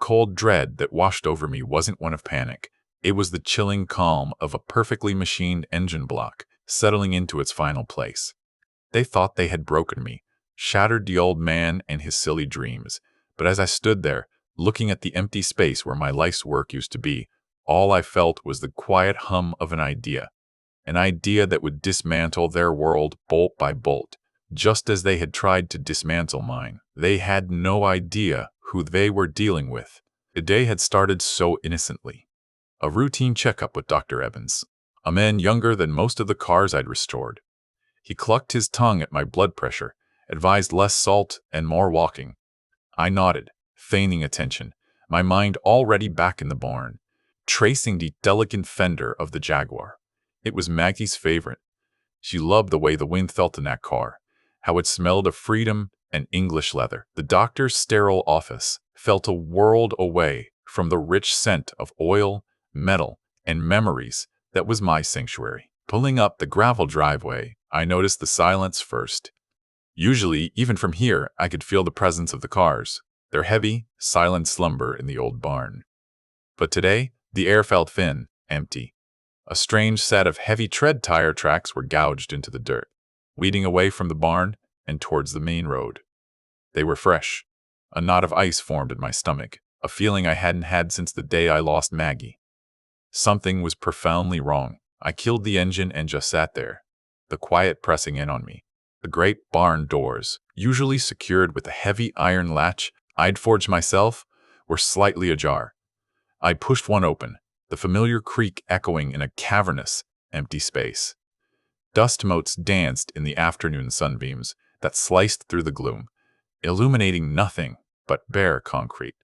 cold dread that washed over me wasn't one of panic. It was the chilling calm of a perfectly machined engine block settling into its final place. They thought they had broken me, shattered the old man and his silly dreams. But as I stood there, looking at the empty space where my life's work used to be, all I felt was the quiet hum of an idea that would dismantle their world bolt by bolt, just as they had tried to dismantle mine. They had no idea who they were dealing with. The day had started so innocently. A routine checkup with Dr. Evans, a man younger than most of the cars I'd restored. He clucked his tongue at my blood pressure, advised less salt and more walking. I nodded, feigning attention, my mind already back in the barn, tracing the delicate fender of the Jaguar. It was Maggie's favorite. She loved the way the wind felt in that car, how it smelled of freedom and English leather. The doctor's sterile office felt a world away from the rich scent of oil, metal, and memories that was my sanctuary. Pulling up the gravel driveway, I noticed the silence first. Usually, even from here, I could feel the presence of the cars, their heavy, silent slumber in the old barn. But today, the air felt thin, empty. A strange set of heavy tread tire tracks were gouged into the dirt, leading away from the barn and towards the main road. They were fresh. A knot of ice formed in my stomach, a feeling I hadn't had since the day I lost Maggie. Something was profoundly wrong. I killed the engine and just sat there, the quiet pressing in on me. The great barn doors, usually secured with a heavy iron latch I'd forged myself, were slightly ajar. I pushed one open, the familiar creak echoing in a cavernous, empty space. Dust motes danced in the afternoon sunbeams that sliced through the gloom, illuminating nothing but bare concrete.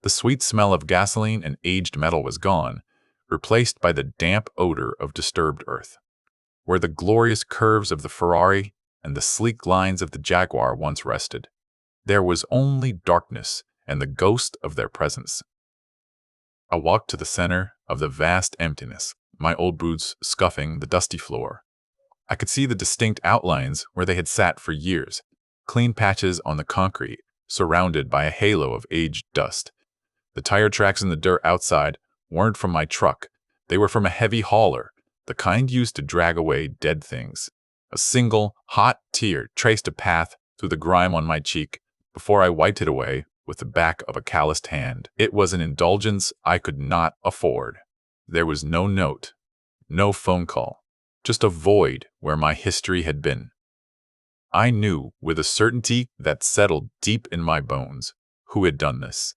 The sweet smell of gasoline and aged metal was gone, replaced by the damp odor of disturbed earth. Where the glorious curves of the Ferrari and the sleek lines of the Jaguar once rested, there was only darkness and the ghost of their presence. I walked to the center of the vast emptiness, my old boots scuffing the dusty floor. I could see the distinct outlines where they had sat for years, clean patches on the concrete, surrounded by a halo of aged dust. The tire tracks in the dirt outside weren't from my truck. They were from a heavy hauler, the kind used to drag away dead things. A single, hot tear traced a path through the grime on my cheek before I wiped it away with the back of a calloused hand. It was an indulgence I could not afford. There was no note, no phone call, just a void where my history had been. I knew with a certainty that settled deep in my bones who had done this.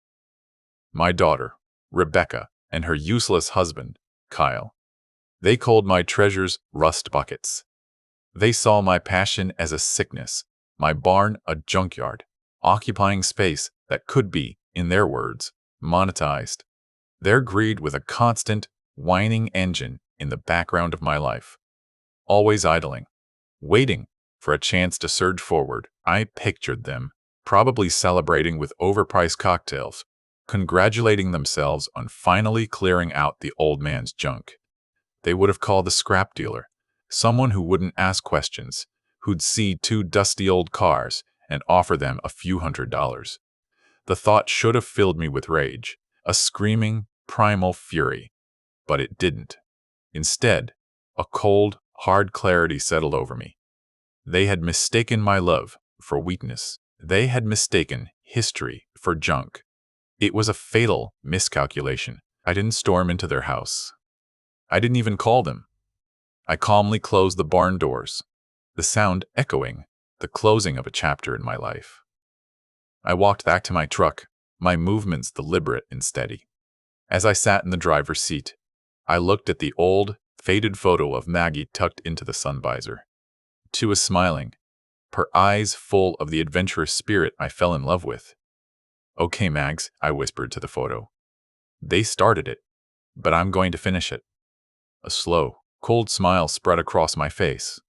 My daughter, Rebecca, and her useless husband, Kyle. They called my treasures rust buckets. They saw my passion as a sickness, my barn a junkyard, occupying space that could be, in their words, monetized. Their greed was a constant, whining engine in the background of my life. Always idling, waiting for a chance to surge forward. I pictured them, probably celebrating with overpriced cocktails, congratulating themselves on finally clearing out the old man's junk. They would have called a scrap dealer, someone who wouldn't ask questions, who'd see two dusty old cars and offer them a few $100s. The thought should have filled me with rage, a screaming, primal fury, but it didn't. Instead, a cold, hard clarity settled over me. They had mistaken my love for weakness. They had mistaken history for junk. It was a fatal miscalculation. I didn't storm into their house. I didn't even call them. I calmly closed the barn doors, the sound echoing the closing of a chapter in my life. I walked back to my truck, my movements deliberate and steady. As I sat in the driver's seat, I looked at the old, faded photo of Maggie tucked into the sun visor. She was smiling, her eyes full of the adventurous spirit I fell in love with. "Okay, Mags," I whispered to the photo. "They started it, but I'm going to finish it." A slow, cold smile spread across my face.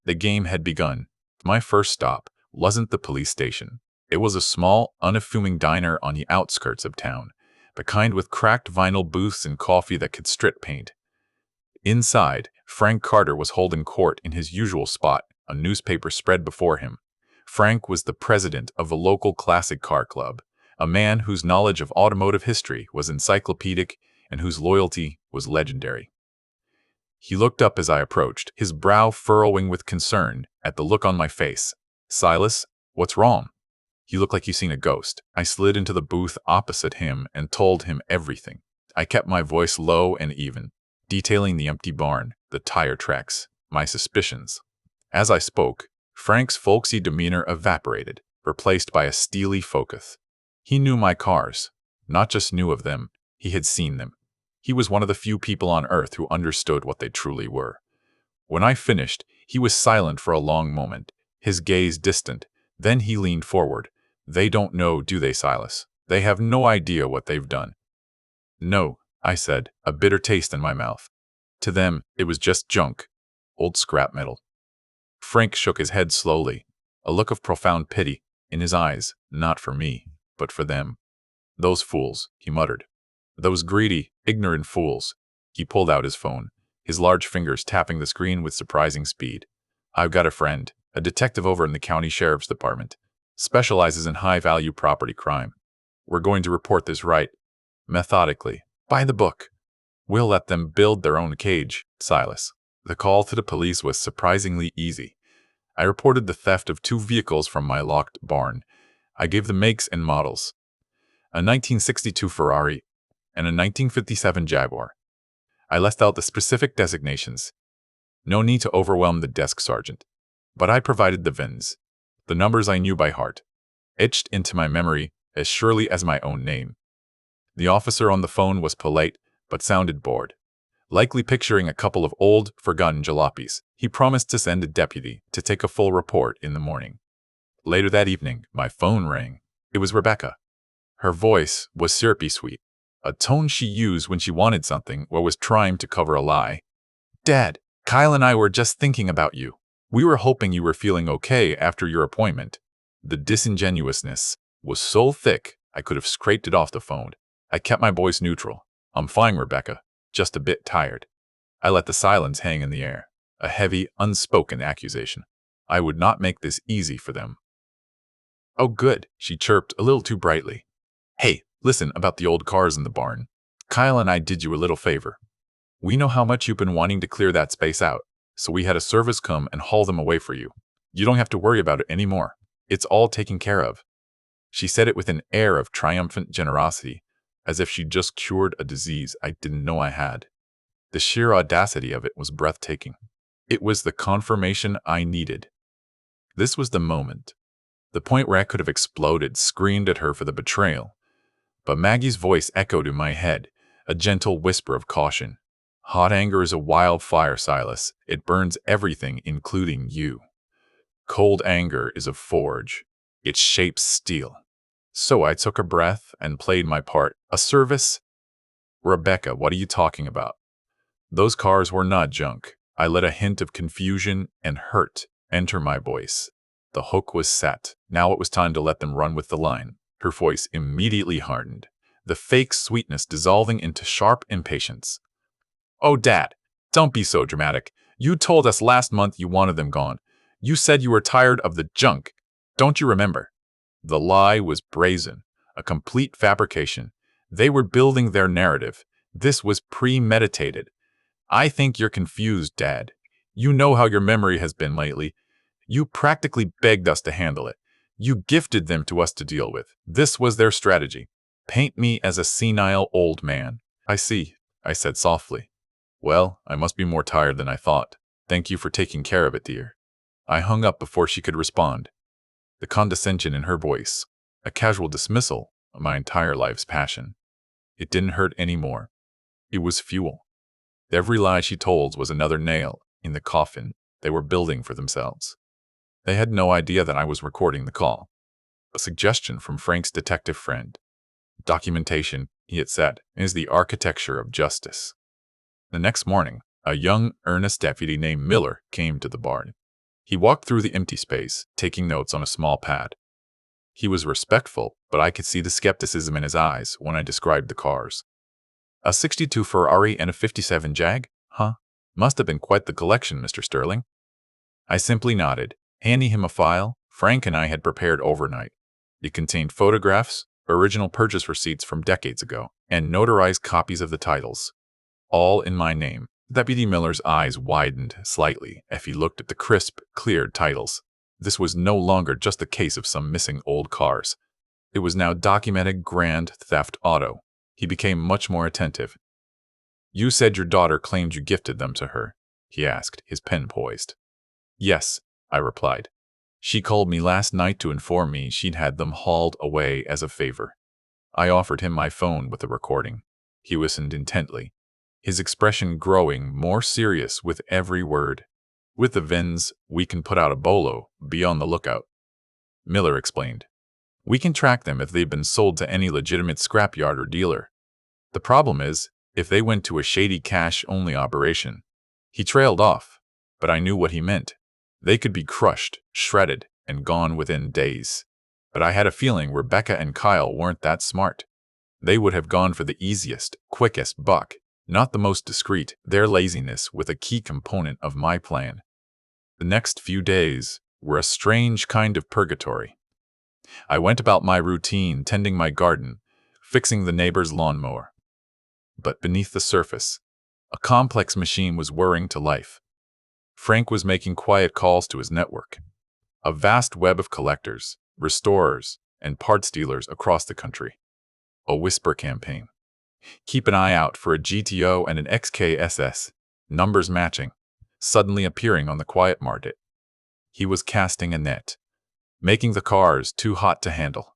The game had begun. My first stop wasn't the police station. It was a small, unassuming diner on the outskirts of town, the kind with cracked vinyl booths and coffee that could strip paint. Inside, Frank Carter was holding court in his usual spot, a newspaper spread before him. Frank was the president of a local classic car club, a man whose knowledge of automotive history was encyclopedic and whose loyalty was legendary. He looked up as I approached, his brow furrowing with concern at the look on my face. "Silas, what's wrong? You look like you've seen a ghost." I slid into the booth opposite him and told him everything. I kept my voice low and even, detailing the empty barn, the tire tracks, my suspicions. As I spoke, Frank's folksy demeanor evaporated, replaced by a steely focus. He knew my cars, not just knew of them, he had seen them. He was one of the few people on Earth who understood what they truly were. When I finished, he was silent for a long moment, his gaze distant. Then he leaned forward. "They don't know, do they, Silas? They have no idea what they've done." "No," I said, a bitter taste in my mouth. "To them, it was just junk. Old scrap metal." Frank shook his head slowly, a look of profound pity in his eyes, not for me, but for them. "Those fools," he muttered. "Those greedy, ignorant fools." He pulled out his phone, his large fingers tapping the screen with surprising speed. "I've got a friend, a detective over in the county sheriff's department. Specializes in high-value property crime. We're going to report this right, methodically, by the book. We'll let them build their own cage, Silas." The call to the police was surprisingly easy. I reported the theft of 2 vehicles from my locked barn. I gave the makes and models: a 1962 Ferrari and a 1957 Jaguar. I left out the specific designations. No need to overwhelm the desk sergeant. But I provided the VINs, the numbers I knew by heart, etched into my memory as surely as my own name. The officer on the phone was polite, but sounded bored. Likely picturing a couple of old, forgotten jalopies, he promised to send a deputy to take a full report in the morning. Later that evening, my phone rang. It was Rebecca. Her voice was syrupy sweet, a tone she used when she wanted something or was trying to cover a lie. "Dad, Kyle and I were just thinking about you. We were hoping you were feeling okay after your appointment." The disingenuousness was so thick I could have scraped it off the phone. I kept my voice neutral. "I'm fine, Rebecca. Just a bit tired." I let the silence hang in the air, a heavy, unspoken accusation. I would not make this easy for them. "Oh, good," she chirped a little too brightly. "Hey, listen about the old cars in the barn. Kyle and I did you a little favor. We know how much you've been wanting to clear that space out, so we had a service come and haul them away for you. You don't have to worry about it anymore. It's all taken care of." She said it with an air of triumphant generosity, as if she'd just cured a disease I didn't know I had. The sheer audacity of it was breathtaking. It was the confirmation I needed. This was the moment, the point where I could have exploded, screamed at her for the betrayal. But Maggie's voice echoed in my head, a gentle whisper of caution. "Hot anger is a wildfire, Silas. It burns everything, including you. Cold anger is a forge. It shapes steel." So I took a breath and played my part. "A service?" "Rebecca, what are you talking about? Those cars were not junk." I let a hint of confusion and hurt enter my voice. The hook was set. Now it was time to let them run with the line. Her voice immediately hardened, the fake sweetness dissolving into sharp impatience. "Oh, Dad, don't be so dramatic. You told us last month you wanted them gone. You said you were tired of the junk. Don't you remember?" The lie was brazen, a complete fabrication. They were building their narrative. This was premeditated. "I think you're confused, Dad. You know how your memory has been lately. You practically begged us to handle it. You gifted them to us to deal with. This was their strategy. Paint me as a senile old man." "I see," I said softly. "Well, I must be more tired than I thought. Thank you for taking care of it, dear." I hung up before she could respond. The condescension in her voice, a casual dismissal of my entire life's passion. It didn't hurt anymore. It was fuel. Every lie she told was another nail in the coffin they were building for themselves. They had no idea that I was recording the call. A suggestion from Frank's detective friend. Documentation, he had said, is the architecture of justice. The next morning, a young, earnest deputy named Miller came to the barn. He walked through the empty space, taking notes on a small pad. He was respectful, but I could see the skepticism in his eyes when I described the cars. "A 62 Ferrari and a 57 Jag? Huh? Must have been quite the collection, Mr. Sterling." I simply nodded, handing him a file Frank and I had prepared overnight. It contained photographs, original purchase receipts from decades ago, and notarized copies of the titles, all in my name. Deputy Miller's eyes widened slightly as he looked at the crisp, cleared titles. This was no longer just a case of some missing old cars. It was now documented grand theft auto. He became much more attentive. "You said your daughter claimed you gifted them to her," he asked, his pen poised. "Yes," I replied. "She called me last night to inform me she'd had them hauled away as a favor." I offered him my phone with the recording. He listened intently, his expression growing more serious with every word. "With the VINs, we can put out a bolo. Be on the lookout," Miller explained. "We can track them if they've been sold to any legitimate scrapyard or dealer. The problem is, if they went to a shady cash-only operation." He trailed off, but I knew what he meant. They could be crushed, shredded, and gone within days. But I had a feeling Rebecca and Kyle weren't that smart. They would have gone for the easiest, quickest buck, not the most discreet. Their laziness was a key component of my plan. The next few days were a strange kind of purgatory. I went about my routine, tending my garden, fixing the neighbor's lawnmower. But beneath the surface, a complex machine was whirring to life. Frank was making quiet calls to his network, a vast web of collectors, restorers, and parts dealers across the country. A whisper campaign. Keep an eye out for a GTO and an XKSS, numbers matching, suddenly appearing on the quiet market. He was casting a net, making the cars too hot to handle.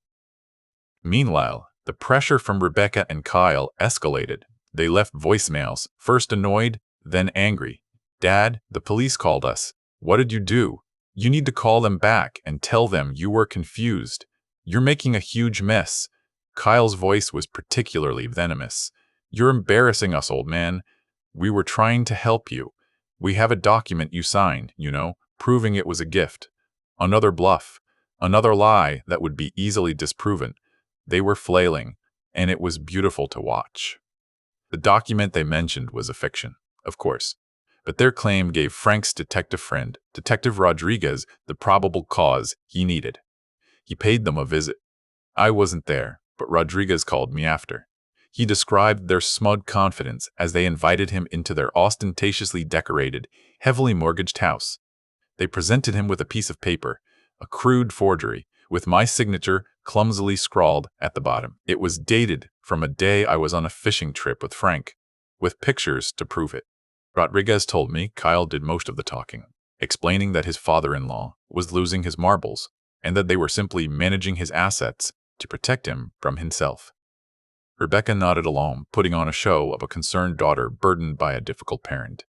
Meanwhile, the pressure from Rebecca and Kyle escalated. They left voicemails, first annoyed, then angry. "Dad, the police called us. What did you do? You need to call them back and tell them you were confused. You're making a huge mess." Kyle's voice was particularly venomous. "You're embarrassing us, old man. We were trying to help you. We have a document you signed, proving it was a gift." Another bluff, another lie that would be easily disproven. They were flailing, and it was beautiful to watch. The document they mentioned was a fiction, of course, but their claim gave Frank's detective friend, Detective Rodriguez, the probable cause he needed. He paid them a visit. I wasn't there, but Rodriguez called me after. He described their smug confidence as they invited him into their ostentatiously decorated, heavily mortgaged house. They presented him with a piece of paper, a crude forgery, with my signature clumsily scrawled at the bottom. It was dated from a day I was on a fishing trip with Frank, with pictures to prove it. Rodriguez told me Kyle did most of the talking, explaining that his father-in-law was losing his marbles and that they were simply managing his assets to protect him from himself. Rebecca nodded along, putting on a show of a concerned daughter burdened by a difficult parent.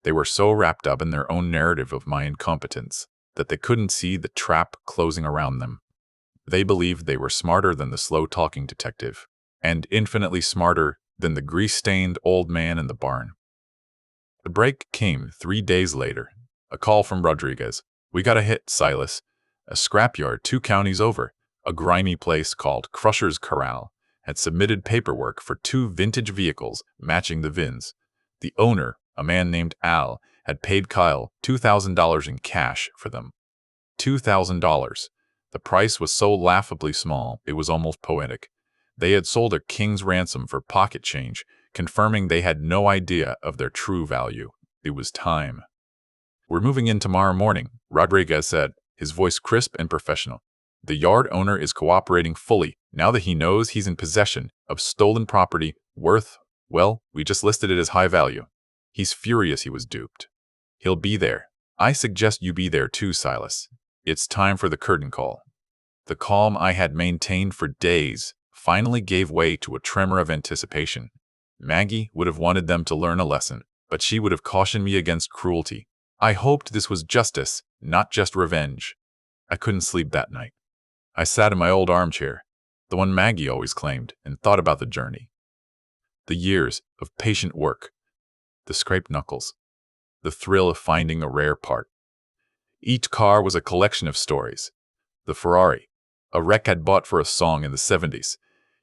They were so wrapped up in their own narrative of my incompetence that they couldn't see the trap closing around them. They believed they were smarter than the slow-talking detective, and infinitely smarter than the grease-stained old man in the barn. The break came 3 days later. A call from Rodriguez. "We got a hit, Silas. A scrapyard 2 counties over, a grimy place called Crusher's Corral, had submitted paperwork for 2 vintage vehicles matching the VINs. The owner, a man named Al, had paid Kyle $2,000 in cash for them." $2,000. The price was so laughably small, it was almost poetic. They had sold a king's ransom for pocket change, confirming they had no idea of their true value. It was time. "We're moving in tomorrow morning," Rodriguez said, his voice crisp and professional. "The yard owner is cooperating fully now that he knows he's in possession of stolen property worth, well, we just listed it as high value. He's furious he was duped. He'll be there. I suggest you be there too, Silas. It's time for the curtain call." The calm I had maintained for days finally gave way to a tremor of anticipation. Maggie would have wanted them to learn a lesson, but she would have cautioned me against cruelty. I hoped this was justice, not just revenge. I couldn't sleep that night. I sat in my old armchair, the one Maggie always claimed, and thought about the journey. The years of patient work, the scraped knuckles, the thrill of finding a rare part. Each car was a collection of stories. The Ferrari, a wreck I'd bought for a song in the 70s,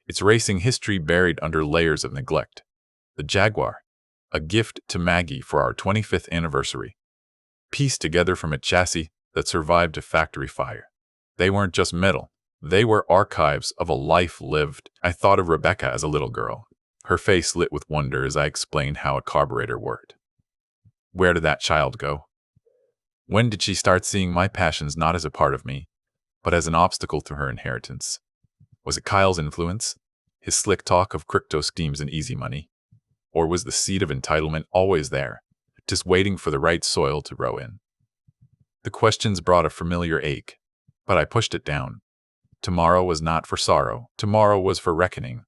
its racing history buried under layers of neglect. The Jaguar, a gift to Maggie for our 25th anniversary, pieced together from a chassis that survived a factory fire. They weren't just metal, They were archives of a life lived. I thought of Rebecca as a little girl. Her face lit with wonder as I explained how a carburetor worked. Where did that child go? When did she start seeing my passions not as a part of me, but as an obstacle to her inheritance? Was it Kyle's influence? His slick talk of crypto schemes and easy money? Or was the seed of entitlement always there, just waiting for the right soil to grow in? The questions brought a familiar ache, but I pushed it down. Tomorrow was not for sorrow. Tomorrow was for reckoning.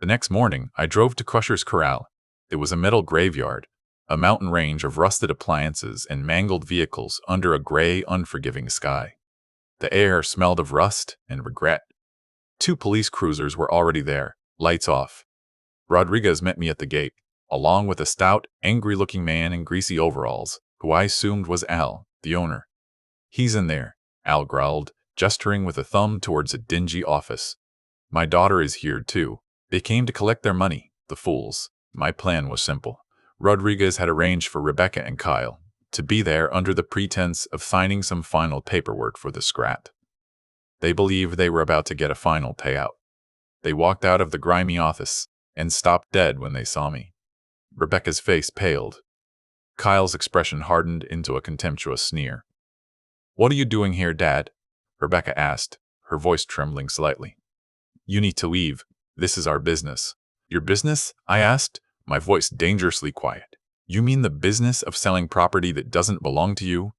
The next morning, I drove to Crusher's Corral. It was a metal graveyard, a mountain range of rusted appliances and mangled vehicles under a gray, unforgiving sky. The air smelled of rust and regret. 2 police cruisers were already there, lights off. Rodriguez met me at the gate, along with a stout, angry-looking man in greasy overalls, who I assumed was Al, the owner. "He's in there," Al growled, gesturing with a thumb towards a dingy office. "My daughter is here, too. They came to collect their money, the fools." My plan was simple. Rodriguez had arranged for Rebecca and Kyle to be there under the pretense of signing some final paperwork for the scrat. They believed they were about to get a final payout. They walked out of the grimy office and stopped dead when they saw me. Rebecca's face paled. Kyle's expression hardened into a contemptuous sneer. "What are you doing here, Dad?" Rebecca asked, her voice trembling slightly. "You need to leave. This is our business." "Your business?" I asked, my voice dangerously quiet. "You mean the business of selling property that doesn't belong to you?"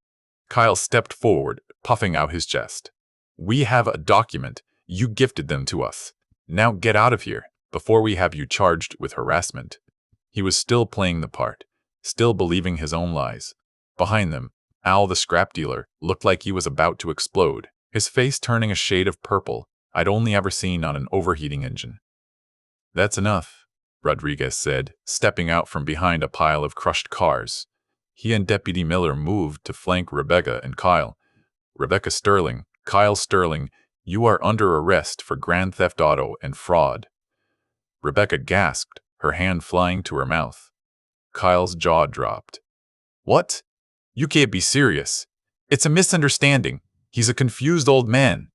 Kyle stepped forward, puffing out his chest. "We have a document. You gifted them to us. Now get out of here, before we have you charged with harassment." He was still playing the part, still believing his own lies. Behind them, Al the scrap dealer looked like he was about to explode, his face turning a shade of purple I'd only ever seen on an overheating engine. "That's enough," Rodriguez said, stepping out from behind a pile of crushed cars. He and Deputy Miller moved to flank Rebecca and Kyle. "Rebecca Sterling, Kyle Sterling, you are under arrest for grand theft auto and fraud." Rebecca gasped, her hand flying to her mouth. Kyle's jaw dropped. "What? You can't be serious. It's a misunderstanding. He's a confused old man.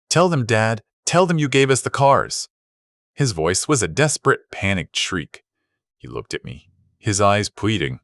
Tell them, Dad. Tell them you gave us the cars." His voice was a desperate, panicked shriek. He looked at me, his eyes pleading.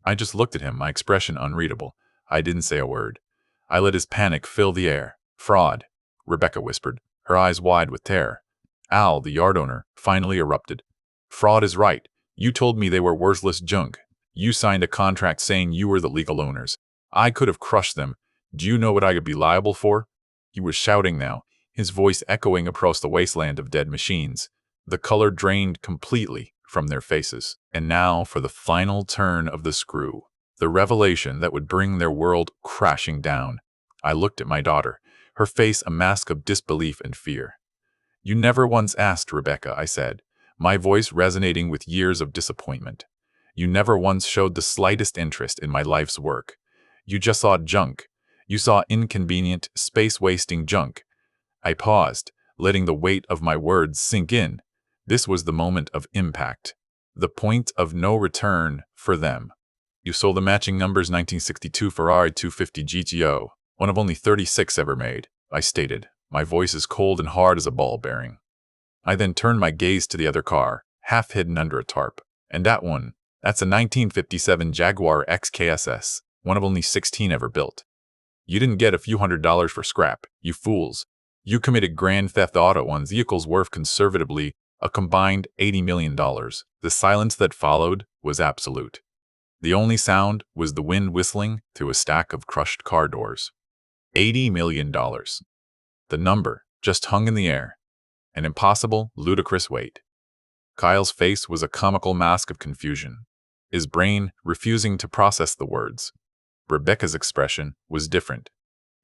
I just looked at him, my expression unreadable. I didn't say a word. I let his panic fill the air. "Fraud," Rebecca whispered, her eyes wide with terror. Al, the yard owner, finally erupted. "Fraud is right. You told me they were worthless junk. You signed a contract saying you were the legal owners. I could have crushed them. Do you know what I could be liable for?" He was shouting now, his voice echoing across the wasteland of dead machines. The color drained completely from their faces. And now for the final turn of the screw, the revelation that would bring their world crashing down. I looked at my daughter, her face a mask of disbelief and fear. "You never once asked, Rebecca," I said, my voice resonating with years of disappointment. "You never once showed the slightest interest in my life's work. You just saw junk. You saw inconvenient, space-wasting junk." I paused, letting the weight of my words sink in. This was the moment of impact, the point of no return for them. "You sold the matching numbers 1962 Ferrari 250 GTO, one of only 36 ever made," I stated, my voice as cold and hard as a ball bearing. I then turned my gaze to the other car, half hidden under a tarp. "And that one, that's a 1957 Jaguar XKSS, one of only 16 ever built. You didn't get a few $100s for scrap, you fools. You committed grand theft auto on vehicles worth conservatively a combined $80 million. The silence that followed was absolute. The only sound was the wind whistling through a stack of crushed car doors. $80 million. The number just hung in the air, an impossible, ludicrous weight. Kyle's face was a comical mask of confusion, his brain refusing to process the words. Rebecca's expression was different.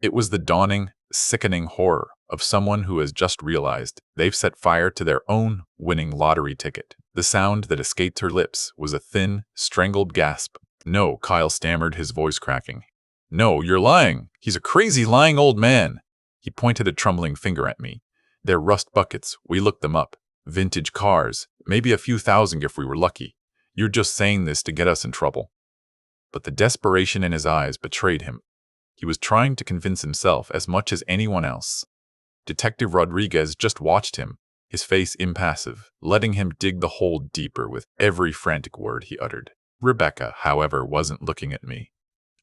It was the dawning, sickening horror of someone who has just realized they've set fire to their own winning lottery ticket. The sound that escaped her lips was a thin, strangled gasp. "No," Kyle stammered, his voice cracking. "No, you're lying. He's a crazy, lying old man." He pointed a trembling finger at me. "They're rust buckets. We looked them up. Vintage cars. Maybe a few thousand if we were lucky. You're just saying this to get us in trouble." But the desperation in his eyes betrayed him. He was trying to convince himself as much as anyone else. Detective Rodriguez just watched him, his face impassive, letting him dig the hole deeper with every frantic word he uttered. Rebecca, however, wasn't looking at me.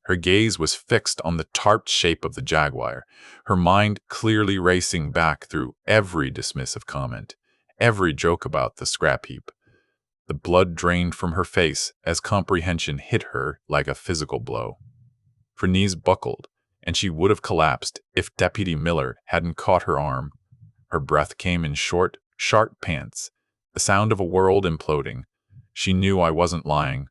Her gaze was fixed on the tarped shape of the jaguar, her mind clearly racing back through every dismissive comment, every joke about the scrap heap. The blood drained from her face as comprehension hit her like a physical blow. Her knees buckled, and she would have collapsed if Deputy Miller hadn't caught her arm. Her breath came in short, sharp pants, the sound of a world imploding. She knew I wasn't lying.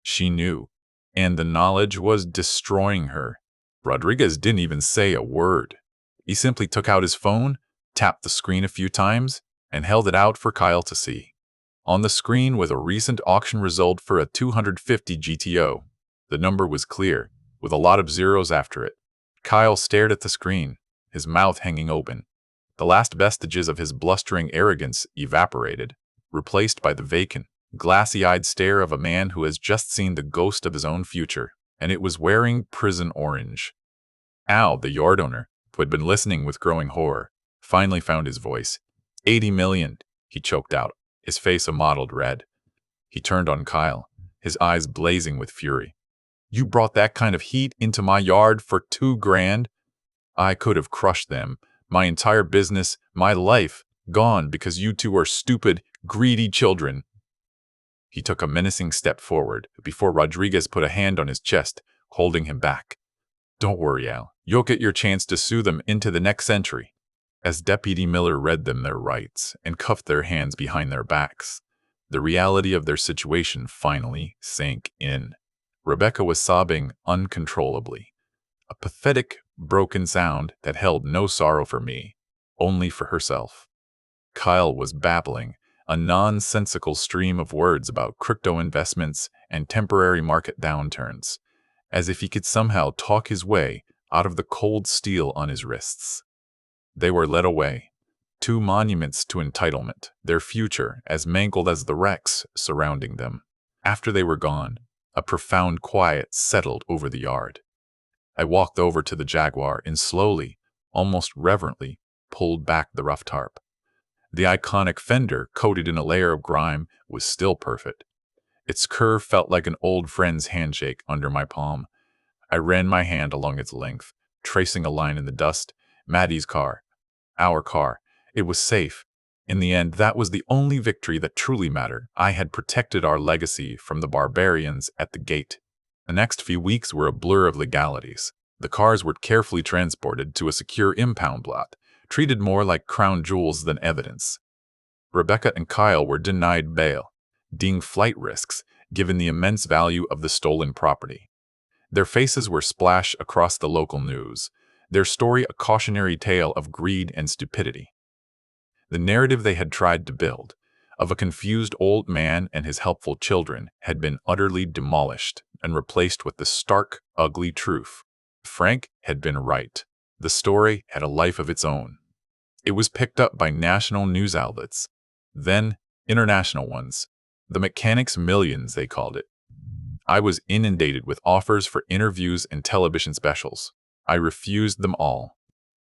She knew, and the knowledge was destroying her. Rodriguez didn't even say a word. He simply took out his phone, tapped the screen a few times, and held it out for Kyle to see. On the screen was a recent auction result for a 250 GTO. The number was clear, with a lot of zeros after it. Kyle stared at the screen, his mouth hanging open. The last vestiges of his blustering arrogance evaporated, replaced by the vacant, glassy-eyed stare of a man who has just seen the ghost of his own future, and it was wearing prison orange. Al, the yard owner, who had been listening with growing horror, finally found his voice. 80 million, he choked out, his face a mottled red. He turned on Kyle, his eyes blazing with fury. You brought that kind of heat into my yard for $2,000? I could have crushed them. My entire business, my life, gone because you two are stupid, greedy children. He took a menacing step forward before Rodriguez put a hand on his chest, holding him back. Don't worry, Al. You'll get your chance to sue them into the next century. As Deputy Miller read them their rights and cuffed their hands behind their backs, the reality of their situation finally sank in. Rebecca was sobbing uncontrollably, a pathetic, broken sound that held no sorrow for me, only for herself. Kyle was babbling, a nonsensical stream of words about crypto investments and temporary market downturns, as if he could somehow talk his way out of the cold steel on his wrists. They were led away, two monuments to entitlement, their future as mangled as the wrecks surrounding them. After they were gone, a profound quiet settled over the yard. I walked over to the Jaguar and slowly, almost reverently, pulled back the rough tarp. The iconic fender, coated in a layer of grime, was still perfect. Its curve felt like an old friend's handshake under my palm. I ran my hand along its length, tracing a line in the dust. Maddie's car. Our car. It was safe. In the end, that was the only victory that truly mattered. I had protected our legacy from the barbarians at the gate. The next few weeks were a blur of legalities. The cars were carefully transported to a secure impound lot, treated more like crown jewels than evidence. Rebecca and Kyle were denied bail, deemed flight risks, given the immense value of the stolen property. Their faces were splashed across the local news, their story a cautionary tale of greed and stupidity. The narrative they had tried to build, of a confused old man and his helpful children, had been utterly demolished and replaced with the stark, ugly truth. Frank had been right. The story had a life of its own. It was picked up by national news outlets, then international ones. The Mechanics Millions, they called it. I was inundated with offers for interviews and television specials. I refused them all.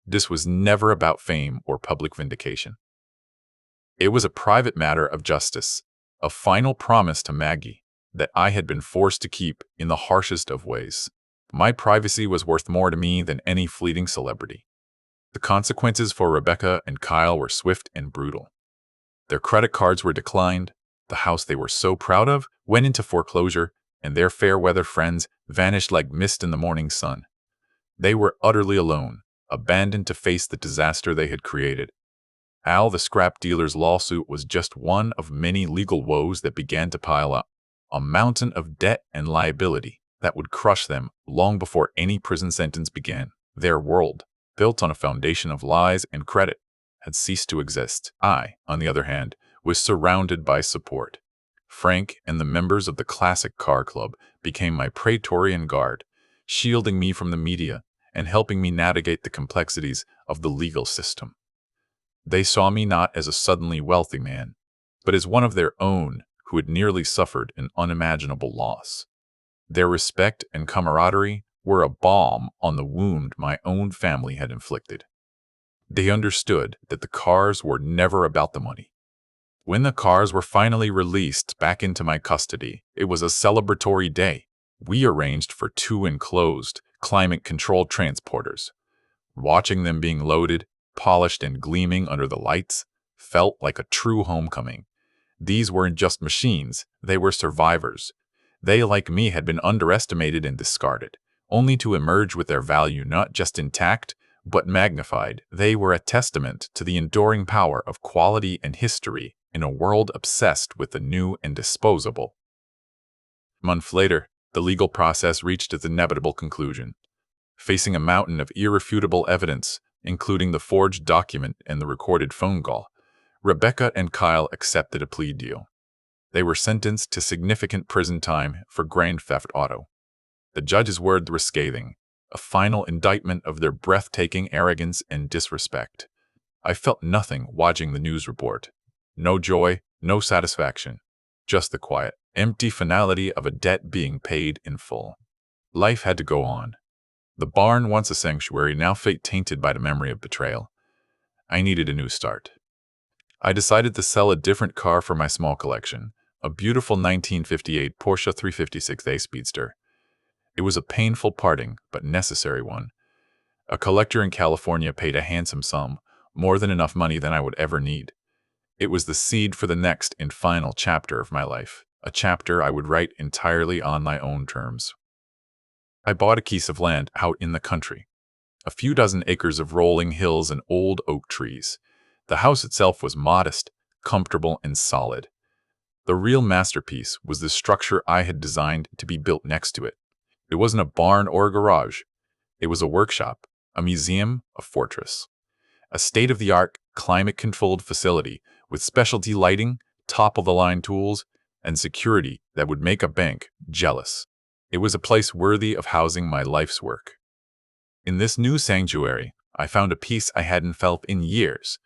This was never about fame or public vindication. It was a private matter of justice, a final promise to Maggie that I had been forced to keep in the harshest of ways. My privacy was worth more to me than any fleeting celebrity. The consequences for Rebecca and Kyle were swift and brutal. Their credit cards were declined, the house they were so proud of went into foreclosure, and their fair-weather friends vanished like mist in the morning sun. They were utterly alone, abandoned to face the disaster they had created. Al, the scrap dealer's lawsuit, was just one of many legal woes that began to pile up, a mountain of debt and liability that would crush them long before any prison sentence began. Their world, built on a foundation of lies and credit, had ceased to exist. I, on the other hand, was surrounded by support. Frank and the members of the Classic Car Club became my Praetorian Guard, shielding me from the media and helping me navigate the complexities of the legal system. They saw me not as a suddenly wealthy man, but as one of their own who had nearly suffered an unimaginable loss. Their respect and camaraderie were a balm on the wound my own family had inflicted. They understood that the cars were never about the money. When the cars were finally released back into my custody, it was a celebratory day. We arranged for 2 enclosed, climate-controlled transporters. Watching them being loaded, polished, and gleaming under the lights felt like a true homecoming. These weren't just machines, they were survivors. They, like me, had been underestimated and discarded, only to emerge with their value not just intact, but magnified. They were a testament to the enduring power of quality and history in a world obsessed with the new and disposable. A month later, the legal process reached its inevitable conclusion. Facing a mountain of irrefutable evidence, including the forged document and the recorded phone call, Rebecca and Kyle accepted a plea deal. They were sentenced to significant prison time for grand theft auto. The judge's words were scathing, a final indictment of their breathtaking arrogance and disrespect. I felt nothing watching the news report. No joy, no satisfaction, just the quiet, empty finality of a debt being paid in full. Life had to go on. The barn, once a sanctuary, now fate tainted by the memory of betrayal. I needed a new start. I decided to sell a different car for my small collection, a beautiful 1958 Porsche 356A Speedster. It was a painful parting, but necessary one. A collector in California paid a handsome sum, more than enough money than I would ever need. It was the seed for the next and final chapter of my life, a chapter I would write entirely on my own terms. I bought a piece of land out in the country, a few dozen acres of rolling hills and old oak trees. The house itself was modest, comfortable, and solid. The real masterpiece was the structure I had designed to be built next to it. It wasn't a barn or a garage. It was a workshop, a museum, a fortress. A state-of-the-art, climate-controlled facility with specialty lighting, top-of-the-line tools, and security that would make a bank jealous. It was a place worthy of housing my life's work. In this new sanctuary, I found a peace I hadn't felt in years.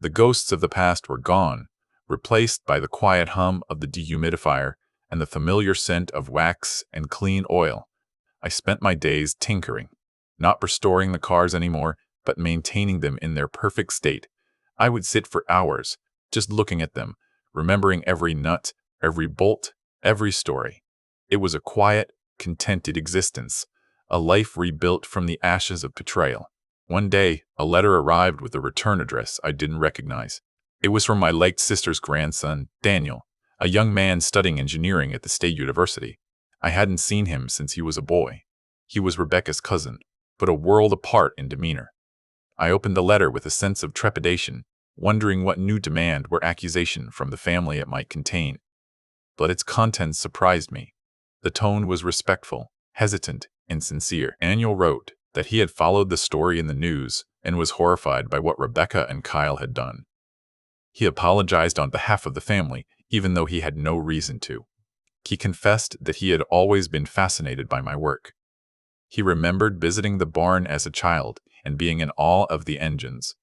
The ghosts of the past were gone, replaced by the quiet hum of the dehumidifier and the familiar scent of wax and clean oil. I spent my days tinkering, not restoring the cars anymore, but maintaining them in their perfect state. I would sit for hours, just looking at them, remembering every nut, every bolt, every story. It was a quiet, contented existence, a life rebuilt from the ashes of betrayal. One day, a letter arrived with a return address I didn't recognize. It was from my late sister's grandson, Daniel, a young man studying engineering at the State University. I hadn't seen him since he was a boy. He was Rebecca's cousin, but a world apart in demeanor. I opened the letter with a sense of trepidation, wondering what new demand or accusation from the family it might contain. But its contents surprised me. The tone was respectful, hesitant, and sincere. Daniel wrote that he had followed the story in the news and was horrified by what Rebecca and Kyle had done. He apologized on behalf of the family, even though he had no reason to. He confessed that he had always been fascinated by my work. He remembered visiting the barn as a child and being in awe of the engines,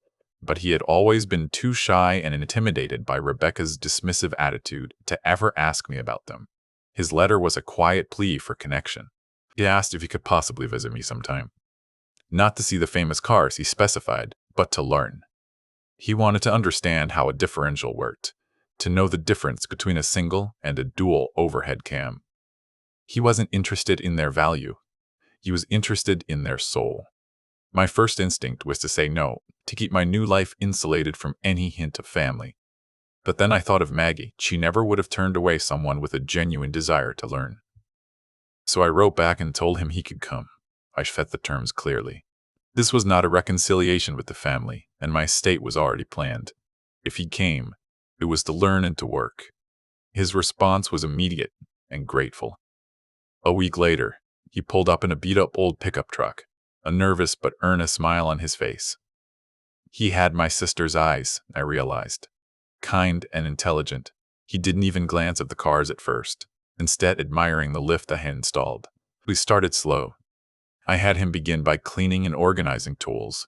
but he had always been too shy and intimidated by Rebecca's dismissive attitude to ever ask me about them. His letter was a quiet plea for connection. He asked if he could possibly visit me sometime. Not to see the famous cars he specified, but to learn. He wanted to understand how a differential worked, to know the difference between a single and a dual overhead cam. He wasn't interested in their value. He was interested in their soul. My first instinct was to say no, to keep my new life insulated from any hint of family. But then I thought of Maggie. She never would have turned away someone with a genuine desire to learn. So I wrote back and told him he could come. I set the terms clearly. This was not a reconciliation with the family, and my estate was already planned. If he came, it was to learn and to work. His response was immediate and grateful. A week later, he pulled up in a beat-up old pickup truck, a nervous but earnest smile on his face. He had my sister's eyes, I realized. Kind and intelligent, he didn't even glance at the cars at first, instead admiring the lift I had installed. We started slow. I had him begin by cleaning and organizing tools,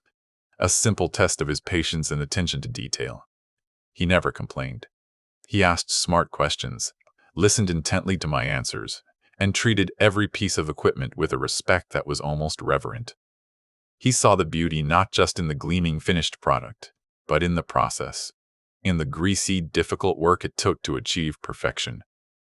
a simple test of his patience and attention to detail. He never complained. He asked smart questions, listened intently to my answers, and treated every piece of equipment with a respect that was almost reverent. He saw the beauty not just in the gleaming finished product, but in the process, in the greasy, difficult work it took to achieve perfection.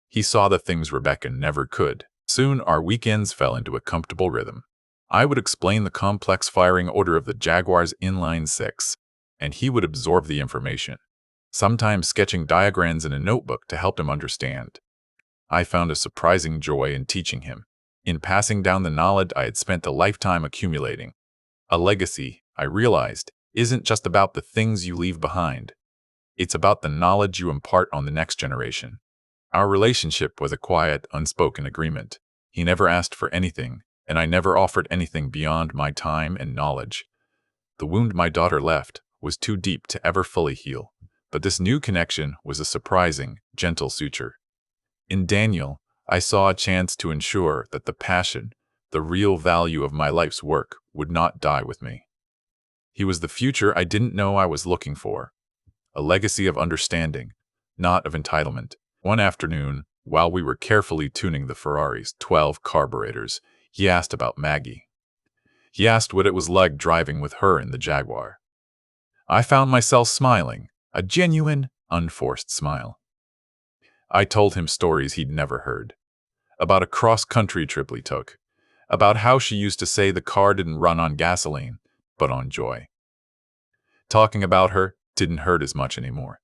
He saw the things Rebecca never could. Soon our weekends fell into a comfortable rhythm. I would explain the complex firing order of the Jaguar's inline six, and he would absorb the information, sometimes sketching diagrams in a notebook to help him understand. I found a surprising joy in teaching him, in passing down the knowledge I had spent a lifetime accumulating. A legacy, I realized, isn't just about the things you leave behind. It's about the knowledge you impart on the next generation. Our relationship was a quiet, unspoken agreement. He never asked for anything, and I never offered anything beyond my time and knowledge. The wound my daughter left was too deep to ever fully heal, but this new connection was a surprising, gentle suture. In Daniel, I saw a chance to ensure that the passion, the real value of my life's work, would not die with me. He was the future I didn't know I was looking for, a legacy of understanding, not of entitlement. One afternoon, while we were carefully tuning the Ferrari's 12 carburetors, he asked about Maggie. He asked what it was like driving with her in the Jaguar. I found myself smiling, a genuine, unforced smile. I told him stories he'd never heard, about a cross-country trip we took, about how she used to say the car didn't run on gasoline, but on joy. Talking about her didn't hurt as much anymore.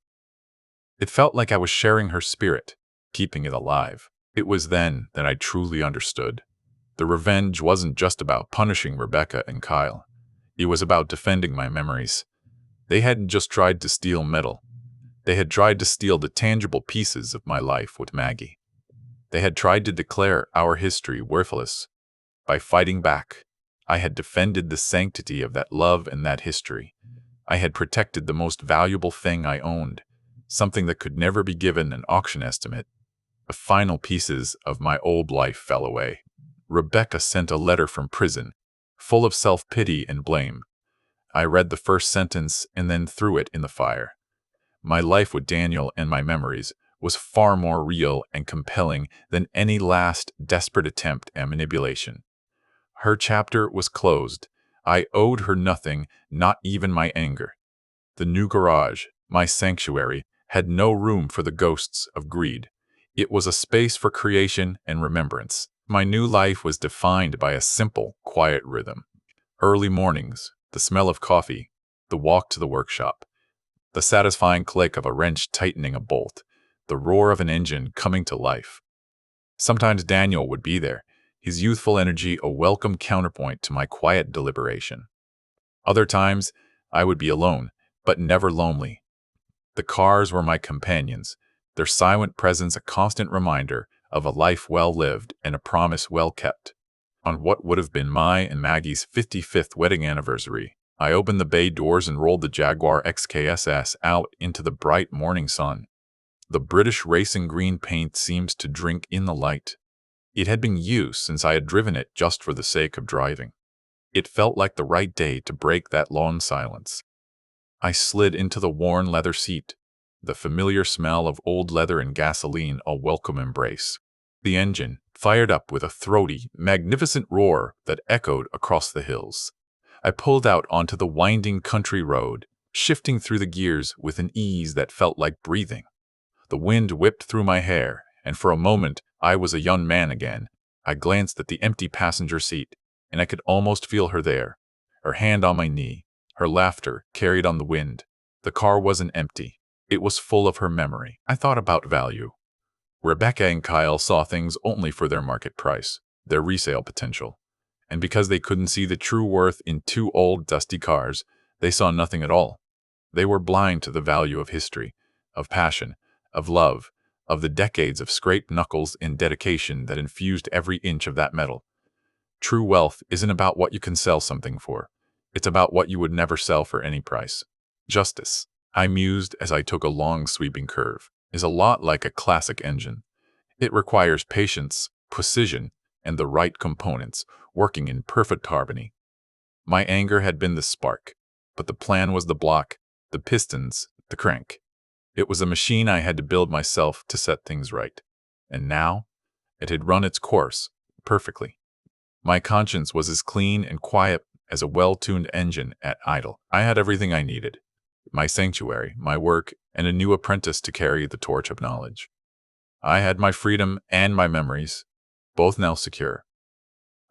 It felt like I was sharing her spirit, keeping it alive. It was then that I truly understood. The revenge wasn't just about punishing Rebecca and Kyle. It was about defending my memories. They hadn't just tried to steal metal. They had tried to steal the tangible pieces of my life with Maggie. They had tried to declare our history worthless. By fighting back, I had defended the sanctity of that love and that history. I had protected the most valuable thing I owned, something that could never be given an auction estimate. The final pieces of my old life fell away. Rebecca sent a letter from prison, full of self-pity and blame. I read the first sentence and then threw it in the fire. My life with Daniel and my memories was far more real and compelling than any last desperate attempt at manipulation. Her chapter was closed. I owed her nothing, not even my anger. The new garage, my sanctuary, had no room for the ghosts of greed. It was a space for creation and remembrance. My new life was defined by a simple, quiet rhythm. Early mornings, the smell of coffee, the walk to the workshop, the satisfying click of a wrench tightening a bolt, the roar of an engine coming to life. Sometimes Daniel would be there, his youthful energy a welcome counterpoint to my quiet deliberation. Other times, I would be alone, but never lonely. The cars were my companions, their silent presence a constant reminder of a life well lived and a promise well kept. On what would have been my and Maggie's 55th wedding anniversary, I opened the bay doors and rolled the Jaguar XKSS out into the bright morning sun. The British racing green paint seemed to drink in the light. It had been used since I had driven it just for the sake of driving. It felt like the right day to break that long silence. I slid into the worn leather seat, the familiar smell of old leather and gasoline a welcome embrace. The engine fired up with a throaty, magnificent roar that echoed across the hills. I pulled out onto the winding country road, shifting through the gears with an ease that felt like breathing. The wind whipped through my hair, and for a moment I was a young man again. I glanced at the empty passenger seat, and I could almost feel her there, her hand on my knee, her laughter carried on the wind. The car wasn't empty. It was full of her memory. I thought about value. Rebecca and Kyle saw things only for their market price, their resale potential. And because they couldn't see the true worth in two old, dusty cars, they saw nothing at all. They were blind to the value of history, of passion, of love, of the decades of scraped knuckles and dedication that infused every inch of that metal. True wealth isn't about what you can sell something for. It's about what you would never sell for any price. Justice, I mused as I took a long sweeping curve, is a lot like a classic engine. It requires patience, precision, and the right components, working in perfect harmony. My anger had been the spark, but the plan was the block, the pistons, the crank. It was a machine I had to build myself to set things right. And now, it had run its course perfectly. My conscience was as clean and quiet as a well-tuned engine at idle. I had everything I needed: my sanctuary, my work, and a new apprentice to carry the torch of knowledge. I had my freedom and my memories, both now secure.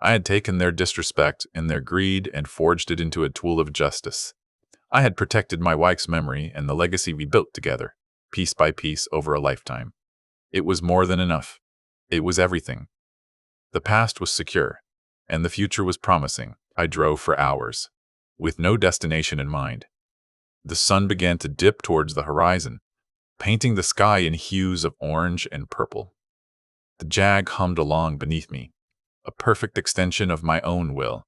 I had taken their disrespect and their greed and forged it into a tool of justice. I had protected my wife's memory and the legacy we built together, piece by piece over a lifetime. It was more than enough. It was everything. The past was secure, and the future was promising. I drove for hours, with no destination in mind. The sun began to dip towards the horizon, painting the sky in hues of orange and purple. The Jag hummed along beneath me, a perfect extension of my own will.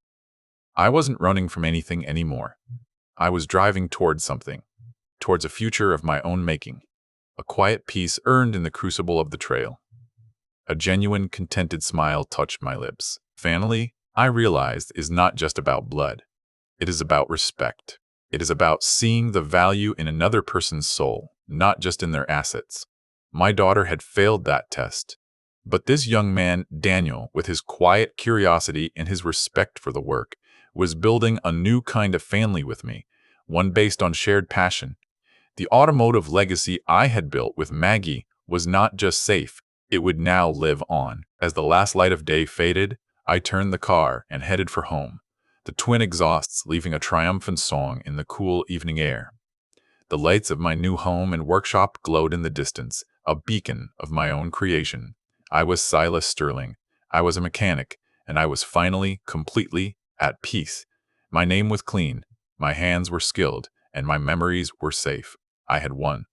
I wasn't running from anything anymore. I was driving towards something, towards a future of my own making, a quiet peace earned in the crucible of the trail. A genuine, contented smile touched my lips. Family, I realized, is not just about blood. It is about respect. It is about seeing the value in another person's soul, not just in their assets. My daughter had failed that test. But this young man, Daniel, with his quiet curiosity and his respect for the work, was building a new kind of family with me, one based on shared passion. The automotive legacy I had built with Maggie was not just safe, it would now live on. As the last light of day faded, I turned the car and headed for home, the twin exhausts leaving a triumphant song in the cool evening air. The lights of my new home and workshop glowed in the distance, a beacon of my own creation. I was Silas Sterling. I was a mechanic, and I was finally, completely at peace. My name was clean, my hands were skilled, and my memories were safe. I had won.